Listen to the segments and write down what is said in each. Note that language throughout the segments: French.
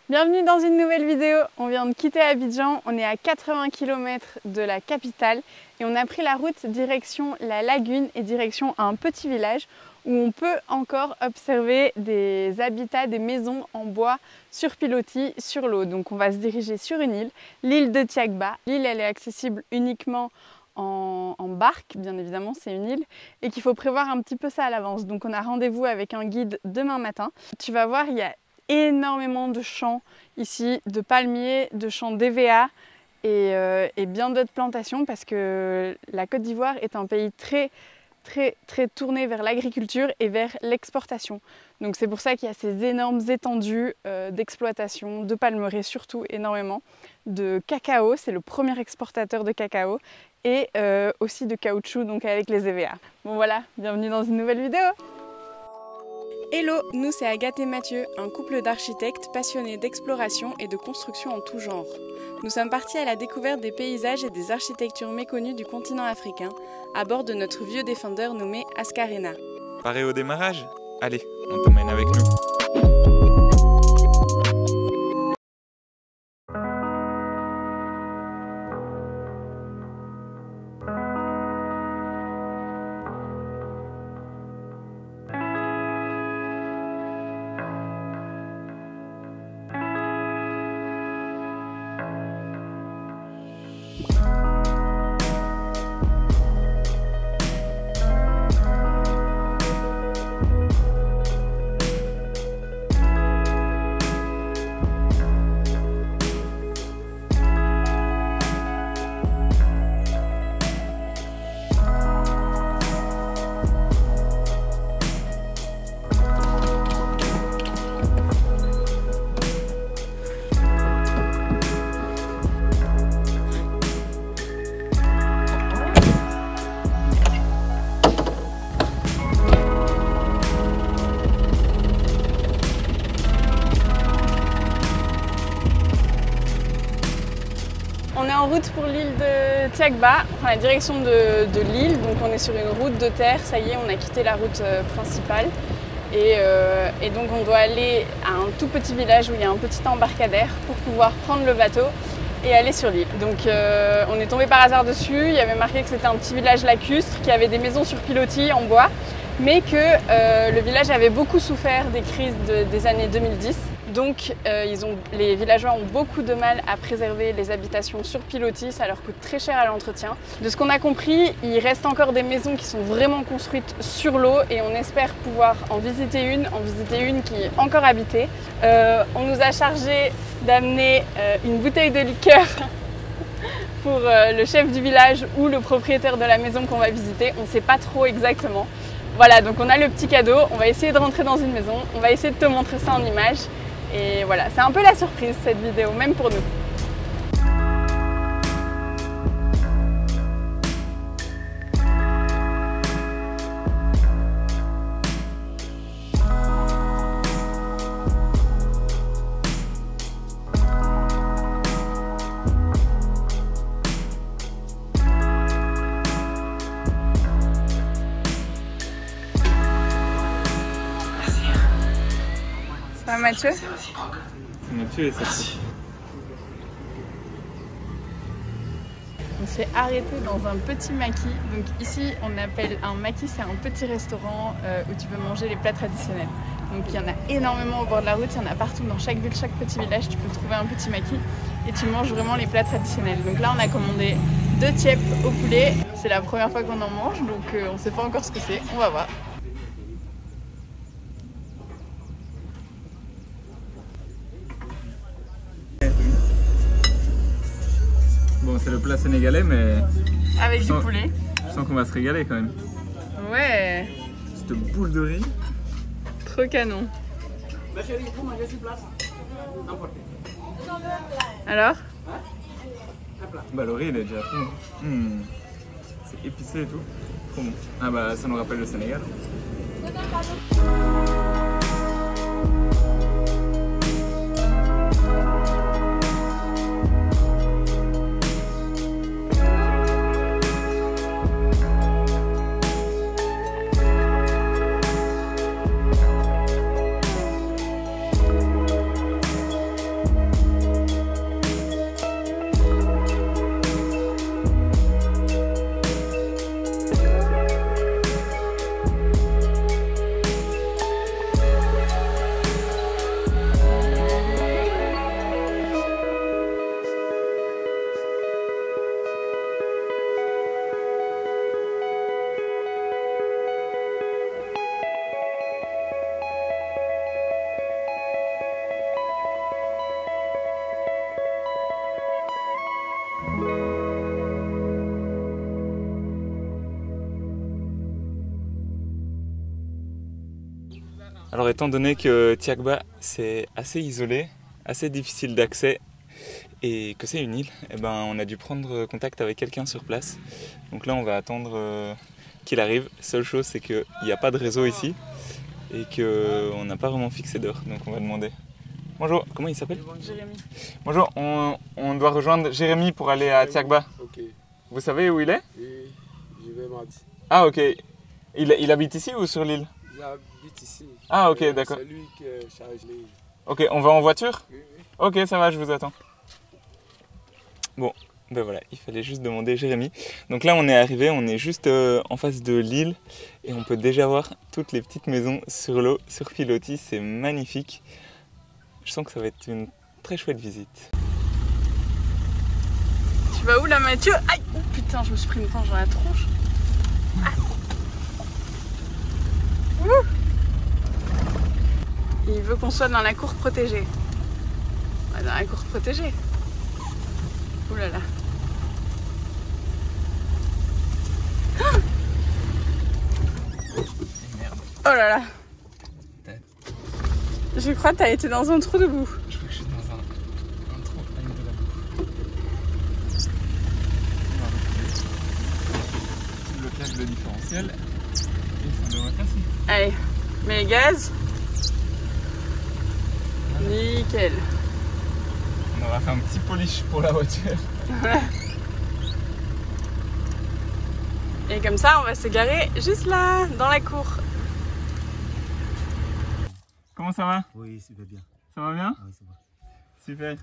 Bienvenue dans une nouvelle vidéo. On vient de quitter Abidjan, on est à 80 km de la capitale et on a pris la route direction la lagune et direction un petit village où on peut encore observer des habitats, des maisons en bois sur pilotis sur l'eau. Donc on va se diriger sur une île, l'île de Tiagba. L'île elle est accessible uniquement en barque, bien évidemment, c'est une île, et qu'il faut prévoir un petit peu ça à l'avance. Donc on a rendez-vous avec un guide demain matin. Tu vas voir, il y a énormément de champs ici, de palmiers, de champs d'EVA et bien d'autres plantations parce que la Côte d'Ivoire est un pays très tourné vers l'agriculture et vers l'exportation. Donc c'est pour ça qu'il y a ces énormes étendues d'exploitation, de palmeraies surtout énormément, de cacao, c'est le premier exportateur de cacao et aussi de caoutchouc donc avec les EVA. Bon voilà, bienvenue dans une nouvelle vidéo. Hello, nous c'est Agathe et Mathieu, un couple d'architectes passionnés d'exploration et de construction en tout genre. Nous sommes partis à la découverte des paysages et des architectures méconnues du continent africain, à bord de notre vieux Defender nommé Ascarena. Paré au démarrage? Allez, on t'emmène avec nous. On est en route pour l'île de Tiagba, on prend la direction de l'île, donc on est sur une route de terre, ça y est, on a quitté la route principale et donc on doit aller à un tout petit village où il y a un petit embarcadère pour pouvoir prendre le bateau et aller sur l'île. Donc on est tombé par hasard dessus, il y avait marqué que c'était un petit village lacustre qui avait des maisons sur pilotis en bois, mais que le village avait beaucoup souffert des crises des années 2010. Donc les villageois ont beaucoup de mal à préserver les habitations sur pilotis, ça leur coûte très cher à l'entretien. De ce qu'on a compris, il reste encore des maisons qui sont vraiment construites sur l'eau et on espère pouvoir en visiter une qui est encore habitée. On nous a chargé d'amener une bouteille de liqueur pour le chef du village ou le propriétaire de la maison qu'on va visiter, on ne sait pas trop exactement. Voilà, donc on a le petit cadeau, on va essayer de rentrer dans une maison, on va essayer de te montrer ça en images. Et voilà, c'est un peu la surprise cette vidéo, même pour nous. Ça va Mathieu? Mathieu est sorti. On s'est arrêté dans un petit maquis. Donc ici on appelle un maquis, c'est un petit restaurant où tu peux manger les plats traditionnels. Donc il y en a énormément au bord de la route, il y en a partout dans chaque ville, chaque petit village, tu peux trouver un petit maquis et tu manges vraiment les plats traditionnels. Donc là on a commandé 2 tièpes au poulet, c'est la première fois qu'on en mange donc on ne sait pas encore ce que c'est, on va voir. Bon, c'est le plat sénégalais, mais Avec du poulet. je sens qu'on va se régaler quand même. Ouais, Cette boule de riz. trop canon. Alors? Bah, le riz, il est déjà fou. C'est épicé et tout. Trop bon. Ah bah, ça nous rappelle le Sénégal. Alors étant donné que Tiagba c'est assez isolé, assez difficile d'accès et que c'est une île, eh ben, on a dû prendre contact avec quelqu'un sur place. Donc là on va attendre qu'il arrive. Seule chose c'est qu'il n'y a pas de réseau ici et qu'on n'a pas vraiment fixé d'heure, donc on va demander. Bonjour, comment il s'appelle? Jérémy. Bonjour, on doit rejoindre Jérémy pour aller à Tiagba. Ok. Vous savez où il est? Oui, je vais mardi. Ah ok. Il habite ici ou sur l'île? J'habite ici. Ah ok, d'accord. C'est lui qui charge les... Ok, on va en voiture? Oui, oui. Ok, ça va, je vous attends. Bon, ben voilà, il fallait juste demander Jérémy. Donc là, on est arrivé, on est juste en face de l'île et on peut déjà voir toutes les petites maisons sur l'eau, sur pilotis, c'est magnifique. Je sens que ça va être une très chouette visite. Tu vas où là, Mathieu? Aïe! Oh putain, je me suis pris une planche dans la tronche. Ah. Il veut qu'on soit dans la cour protégée. Ouais, dans la cour protégée. Ouh là là. Ah, oh là là. Je crois que t'as été dans un trou de boue. Je crois que je suis dans un trou avec de la boue. On va retrouver le blocage de différentiel et ça devrait passer. Allez, mets les gaz. Nickel. On aura fait un petit polish pour la voiture. Et comme ça, on va se garer juste là, dans la cour. Comment ça va? Oui, ça va bien. Ça va bien? Oui, ça va. Super.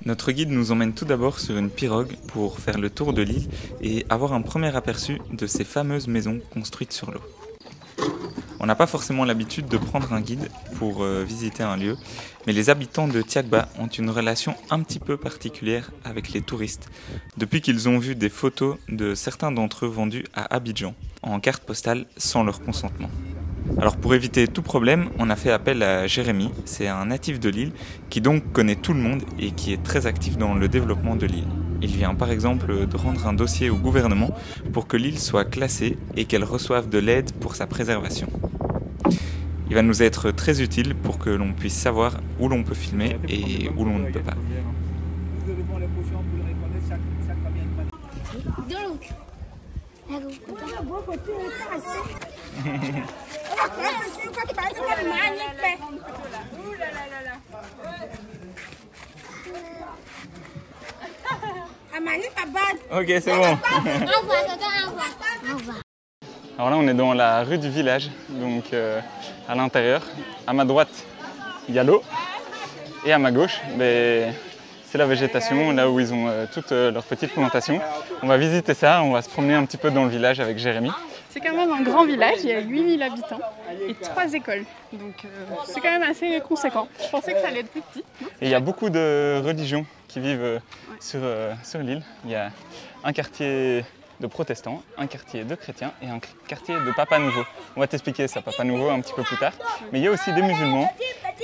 Notre guide nous emmène tout d'abord sur une pirogue pour faire le tour de l'île et avoir un premier aperçu de ces fameuses maisons construites sur l'eau. On n'a pas forcément l'habitude de prendre un guide pour visiter un lieu, mais les habitants de Tiagba ont une relation un petit peu particulière avec les touristes, depuis qu'ils ont vu des photos de certains d'entre eux vendus à Abidjan, en carte postale sans leur consentement. Alors pour éviter tout problème, on a fait appel à Jérémy, c'est un natif de l'île qui donc connaît tout le monde et qui est très actif dans le développement de l'île. Il vient par exemple de rendre un dossier au gouvernement pour que l'île soit classée et qu'elle reçoive de l'aide pour sa préservation. Il va nous être très utile pour que l'on puisse savoir où l'on peut filmer et où l'on ne peut pas. Ok, c'est bon. Alors là, on est dans la rue du village, donc à l'intérieur. À ma droite, il y a l'eau, et à ma gauche, c'est la végétation, là où ils ont toutes leurs petites plantations. On va visiter ça, on va se promener un petit peu dans le village avec Jérémy. C'est quand même un grand village, il y a 8000 habitants et 3 écoles. Donc c'est quand même assez conséquent. Je pensais que ça allait être plus petit. Et il y a beaucoup de religions qui vivent sur l'île. Il y a un quartier de protestants, un quartier de chrétiens et un quartier de Papa Nouveau. On va t'expliquer ça, Papa Nouveau, un petit peu plus tard. Mais il y a aussi des musulmans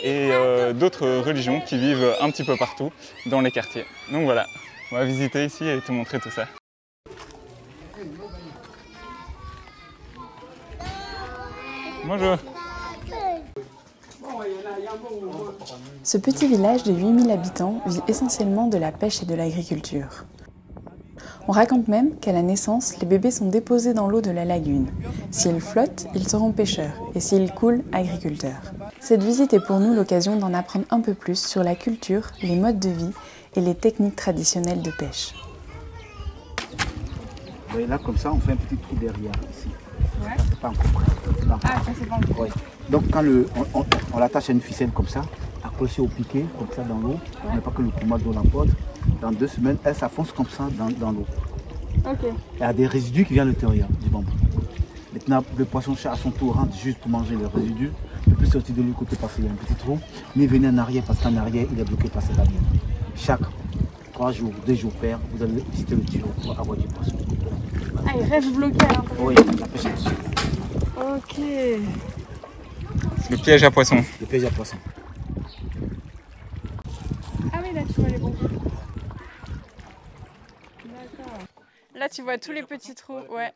et d'autres religions qui vivent un petit peu partout dans les quartiers. Donc voilà, on va visiter ici et te montrer tout ça. Bonjour. Ce petit village de 8000 habitants vit essentiellement de la pêche et de l'agriculture. On raconte même qu'à la naissance, les bébés sont déposés dans l'eau de la lagune. S'ils flottent, ils seront pêcheurs, et s'ils coulent, agriculteurs. Cette visite est pour nous l'occasion d'en apprendre un peu plus sur la culture, les modes de vie et les techniques traditionnelles de pêche. Et là, comme ça, on fait un petit trou derrière ici. Ouais. C'est pas encore prêt. Ah, ça c'est pas encore. Ouais. Donc quand on l'attache à une ficelle comme ça, accroché au piquet, comme ça dans l'eau, on n'a pas que le courant d'eau l'emporte. Dans 2 semaines, elle s'enfonce comme ça dans l'eau. Ok. Il y a des résidus qui viennent à l'intérieur du bambou. Maintenant, le poisson-chat à son tour rentre juste pour manger les résidus. Il ne peut plus sortir de l'autre côté parce qu'il y a un petit trou, ni venir en arrière parce qu'en arrière, il est bloqué par cette barrière. Chaque 3 jours, 2 jours pair, vous allez visiter le tuyau pour avoir du poisson. Ah, il reste bloqué à l'intérieur. Oui, la pêche dessus. Ok. Le piège à poisson. Le piège à poisson. Ah oui, là tu vois les bons. D'accord. Là tu vois tous les petits trous, ouais.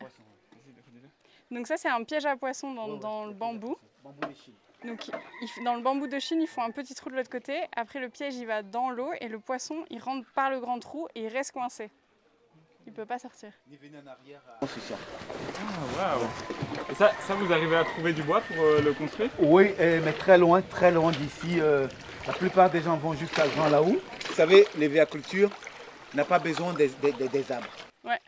Donc ça, c'est un piège à poissons dans le bambou. Donc dans le bambou de Chine, ils font un petit trou de l'autre côté. Après, le piège, il va dans l'eau et le poisson, il rentre par le grand trou et il reste coincé. Il ne peut pas sortir. Ah, waouh! Et ça, vous arrivez à trouver du bois pour le construire? Oui, mais très loin d'ici. La plupart des gens vont jusqu'à Grand Laou. Vous savez, l'EVA-culture n'a pas besoin des arbres. Ouais.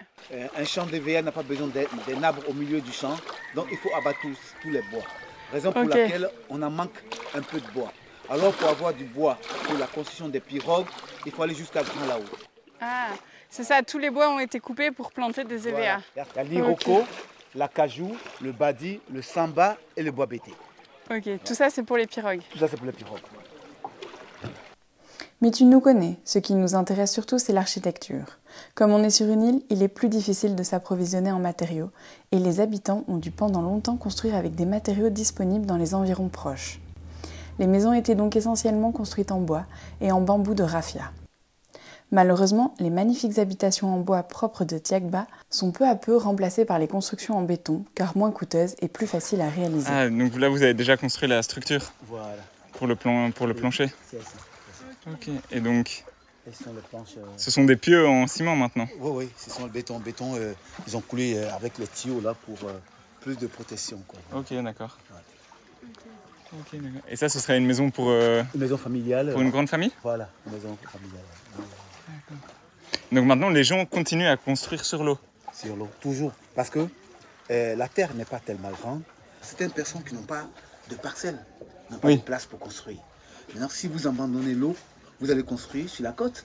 Un champ d'EVA n'a pas besoin d'un arbre au milieu du champ. Donc il faut abattre tous les bois. Raison pour laquelle on en manque un peu de bois. Alors pour avoir du bois pour la construction des pirogues, il faut aller jusqu'à Grand Laou. Ah, c'est ça, tous les bois ont été coupés pour planter des EVA. Voilà. Il y a l'iroko, l'acajou, le badi, le samba et le bois bété. Ok, tout ça c'est pour les pirogues. Tout ça c'est pour les pirogues. Mais tu nous connais, ce qui nous intéresse surtout c'est l'architecture. Comme on est sur une île, il est plus difficile de s'approvisionner en matériaux et les habitants ont dû pendant longtemps construire avec des matériaux disponibles dans les environs proches. Les maisons étaient donc essentiellement construites en bois et en bambou de raffia. Malheureusement, les magnifiques habitations en bois propres de Tiagba sont peu à peu remplacées par les constructions en béton, car moins coûteuses et plus faciles à réaliser. Ah, donc là vous avez déjà construit la structure? Voilà. Pour le plancher? C'est ça. Ok, et donc Ce sont les planches. Ce sont des pieux en ciment maintenant? Oui, ce sont le béton. Ils ont coulé avec les tuyaux là pour plus de protection. Quoi. Ok, d'accord. Ouais. Okay, d'accord. Et ça, ce serait une maison pour... une maison familiale. Pour une grande famille? Voilà, une maison familiale. Donc maintenant, les gens continuent à construire sur l'eau? Sur l'eau, toujours. Parce que la terre n'est pas tellement grande. Certaines personnes qui n'ont pas de parcelles, n'ont pas de place pour construire. Maintenant, si vous abandonnez l'eau, vous allez construire sur la côte.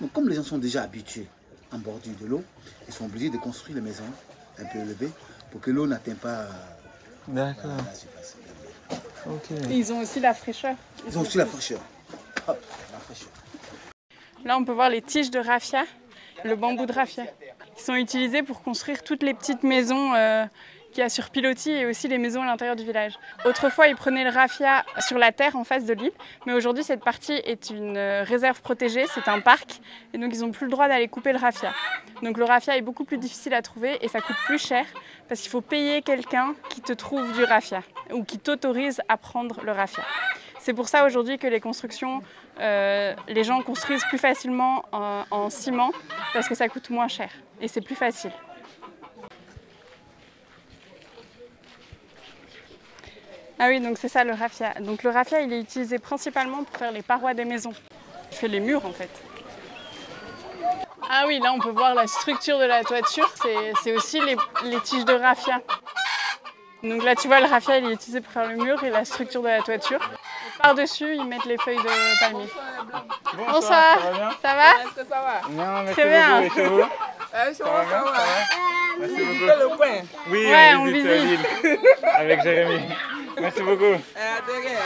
Donc comme les gens sont déjà habitués en bordure de l'eau, ils sont obligés de construire les maisons un peu élevées pour que l'eau n'atteigne pas la surface. Et ils ont aussi la fraîcheur. Ils ont aussi la fraîcheur. Hop, la fraîcheur. Là, on peut voir les tiges de raffia, le bambou de raffia, qui sont utilisés pour construire toutes les petites maisons qu'il y a sur Piloti et aussi les maisons à l'intérieur du village. Autrefois, ils prenaient le raffia sur la terre en face de l'île, mais aujourd'hui, cette partie est une réserve protégée, c'est un parc, et donc ils n'ont plus le droit d'aller couper le raffia. Donc le raffia est beaucoup plus difficile à trouver et ça coûte plus cher parce qu'il faut payer quelqu'un qui te trouve du raffia ou qui t'autorise à prendre le raffia. C'est pour ça aujourd'hui que les constructions, les gens construisent plus facilement en ciment parce que ça coûte moins cher et c'est plus facile. Ah oui, donc c'est ça le raffia. Donc le raffia, il est utilisé principalement pour faire les parois des maisons. Il fait les murs en fait. Ah oui, là on peut voir la structure de la toiture, c'est aussi les tiges de raffia. Donc là tu vois le raffia il est utilisé pour faire le mur et la structure de la toiture. Par-dessus ils mettent les feuilles de palmier. Bonsoir, ça va bien? Ça va? Ça va? Non, merci très bien. beaucoup, et chez vous? Ça va. Merci Vous beaucoup. visitez le coin? Oui, Ouais, on visite l'île avec Jérémy. Merci beaucoup. De rien.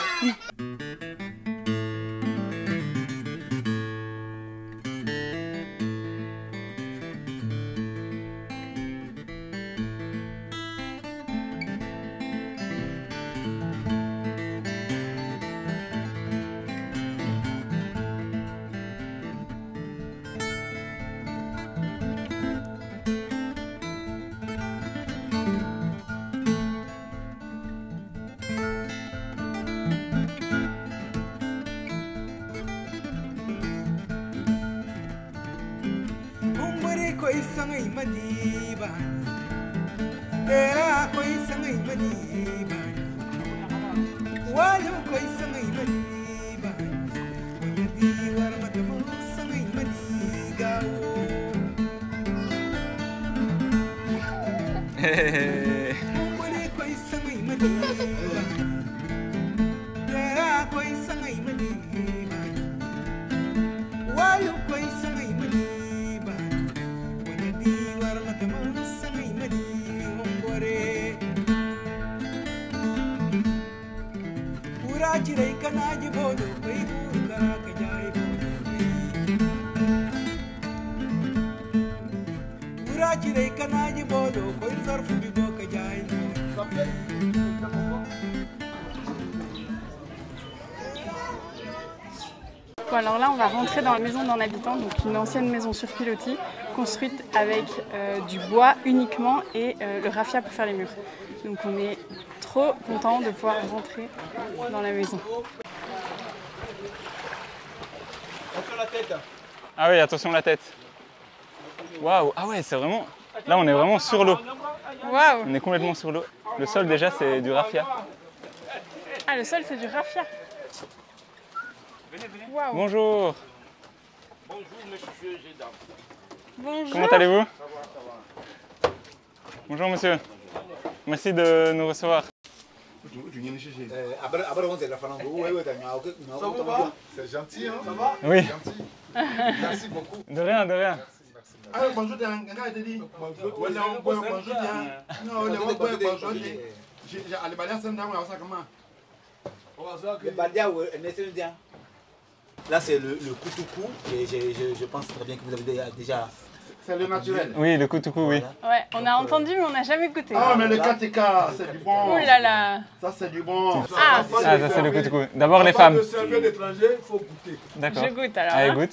Koi sangai madiba, era koi sangai madiba, walu koi sangai madiba, di war matamu sangai madiga. Koi sangai madiba, era koi sangai madiba, walu koi sangai madiba. Jirai kana ji bodo kai burka ka jai Ura jirai kana ji bodo kai zarfu bi bo ka jai Bon, alors là on va rentrer dans la maison d'un habitant, donc une ancienne maison sur Piloti. construite avec du bois uniquement et le raffia pour faire les murs. Donc on est trop content de pouvoir rentrer dans la maison. Ah oui, attention la tête. Waouh, ah ouais, c'est vraiment... Là, on est vraiment sur l'eau. Waouh! On est complètement sur l'eau. Le sol, déjà, c'est du raffia. Ah, le sol, c'est du raffia. Waouh! Bonjour. Bonjour! Comment allez-vous? Bonjour, monsieur. Merci de nous recevoir. C'est gentil, hein? Ça va? Oui. Gentil. Merci beaucoup. De rien, de rien. Ah, bonjour, t'es un gars, il te dit. Bonjour, non, bonjour, allez, bah, là, c'est un dame, ça comment? Là, c'est le koutoukou, et je pense très bien que vous avez déjà... C'est le naturel. Oui, le koutoukou, oui. Ouais, on a entendu, mais on n'a jamais goûté. Ah, mais le katika, c'est du bon. Oh là là! Ça, c'est du bon. Ah, Ah, ça, c'est le koutoukou. D'abord, les femmes. Le servir d'étranger, il faut goûter. D'accord. Je goûte alors. Allez, hein. goûte.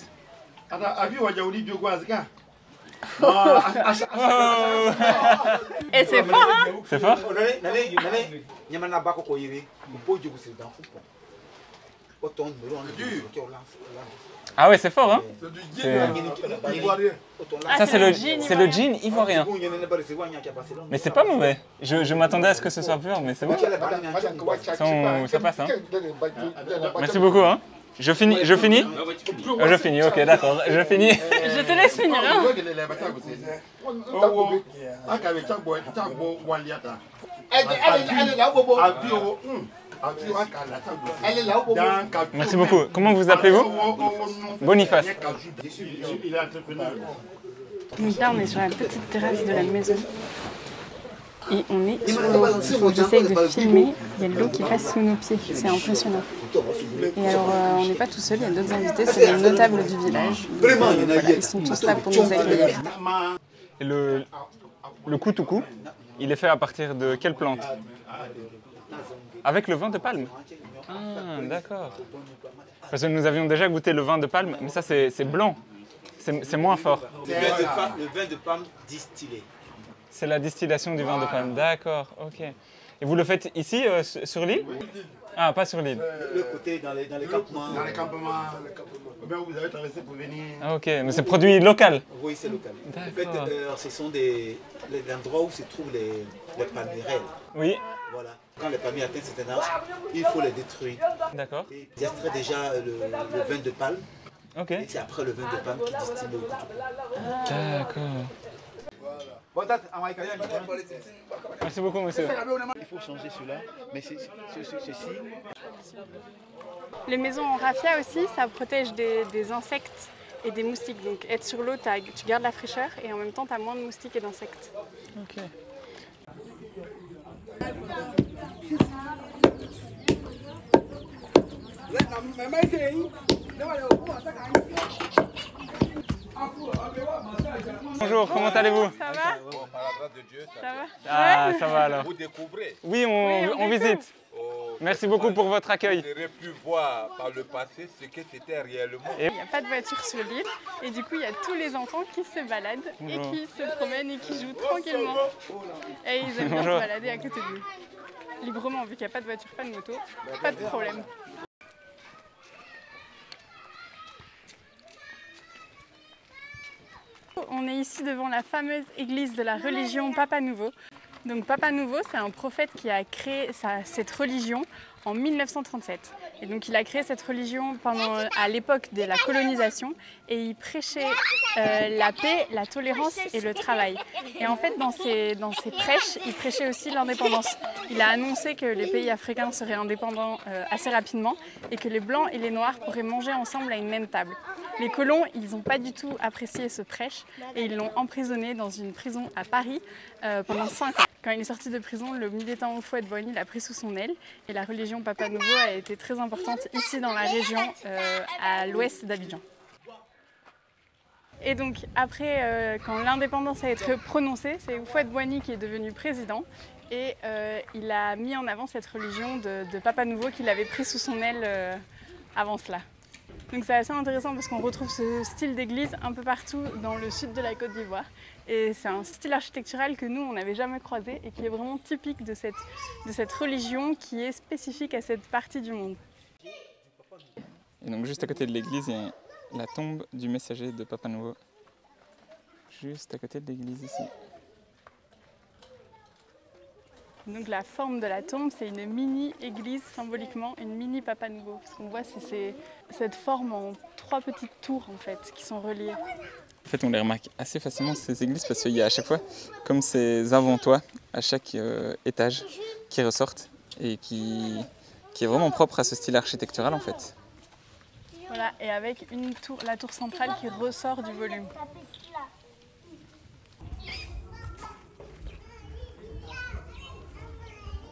Avis, on va dire du guazga. Et c'est fort, hein? C'est fort? Ah ouais, c'est fort, hein? C'est du C'est- gin ivoirien. Ah, Ça, c'est le gin gin ivoirien. Mais c'est pas mauvais. Je m'attendais à ce que ce soit pur, mais c'est bon. Ça passe, hein? Merci beaucoup, hein? Je finis? Je finis, ok, d'accord. Je finis. Je te laisse finir, hein? Merci beaucoup. Comment vous appelez-vous? Boniface. Il est entrepreneur. Donc là, on est sur la petite terrasse de la maison. Et on est sur l'eau. Donc j'essaye de filmer, il y a de l'eau qui passe sous nos pieds. C'est impressionnant. Et alors, on n'est pas tout seul, il y a d'autres invités, c'est les notables du village. Donc, voilà, ils sont tous là pour nous accueillir. Et le koutoukou, il est fait à partir de quelle plante? Avec le vin de palme? Ah, d'accord. Parce que nous avions déjà goûté le vin de palme, mais ça c'est blanc. C'est moins fort. Le vin de palme distillé. C'est la distillation du vin de palme. D'accord, ok. Et vous le faites ici, sur l'île? Ah, pas sur l'île. Le côté dans les campements. Dans les campements, vous avez traversé pour venir. Ah, ok, mais c'est produit local? Oui, c'est local. En fait, D'accord. ce sont les endroits où se trouvent les palmiers réels. Oui, Voilà. Quand les palmiers atteignent un certain âge, il faut les détruire. d'accord. Et ils extraient déjà le vin de palme. Ok. Et c'est après le vin de palme qui distille le koutoukou. D'accord. Merci beaucoup, monsieur. Il faut changer cela, mais ceci. Les maisons en raffia aussi, ça protège des insectes et des moustiques. Donc être sur l'eau, tu gardes la fraîcheur et en même temps, tu as moins de moustiques et d'insectes. Ok. Bonjour, comment allez-vous? Ça va? Par la grâce de Dieu, Ça va? Ah, ça va alors. vous découvrez. Oui, on on visite. Oh, Merci beaucoup pour votre accueil. vous aurez pu voir par le passé ce que c'était réellement. Il n'y a pas de voiture sur l'île et du coup il y a tous les enfants qui se baladent et Bonjour. qui se promènent et qui jouent tranquillement. Et ils aiment bien se Bonjour. balader à côté de nous. Librement, vu qu'il n'y a pas de voiture, pas de moto, pas de problème. On est ici devant la fameuse église de la religion Papa Nouveau. Donc Papa Nouveau, c'est un prophète qui a créé cette religion en 1937. Et donc il a créé cette religion à l'époque de la colonisation et il prêchait la paix, la tolérance et le travail. Et en fait, dans ses prêches, il prêchait aussi l'indépendance. Il a annoncé que les pays africains seraient indépendants assez rapidement et que les Blancs et les Noirs pourraient manger ensemble à une même table. Les colons, ils n'ont pas du tout apprécié ce prêche et ils l'ont emprisonné dans une prison à Paris pendant 5 ans. Quand il est sorti de prison, le militant Houphouët-Boigny l'a pris sous son aile et la religion Papa Nouveau a été très importante ici dans la région, à l'ouest d'Abidjan. Et donc après, quand l'indépendance a été prononcée, c'est Houphouët-Boigny qui est devenu président et il a mis en avant cette religion de Papa Nouveau qu'il avait pris sous son aile avant cela. Donc c'est assez intéressant parce qu'on retrouve ce style d'église un peu partout dans le sud de la Côte d'Ivoire. Et c'est un style architectural que nous, on n'avait jamais croisé et qui est vraiment typique de cette religion qui est spécifique à cette partie du monde. Et donc juste à côté de l'église, il y a la tombe du messager de Papa Nouveau. Juste à côté de l'église ici. Donc la forme de la tombe, c'est une mini-église symboliquement, une mini-Papa Nouveau. Ce qu'on voit, c'est cette forme en 3 petites tours en fait, qui sont reliées. En fait, on les remarque assez facilement ces églises parce qu'il y a à chaque fois comme ces avant-toits à chaque étage qui ressortent et qui est vraiment propre à ce style architectural en fait. Voilà, et avec la tour centrale qui ressort du volume.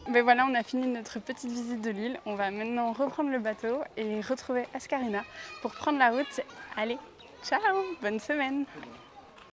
Ben voilà, on a fini notre petite visite de l'île. On va maintenant reprendre le bateau et retrouver Ascarina pour prendre la route. Allez, ciao, bonne semaine!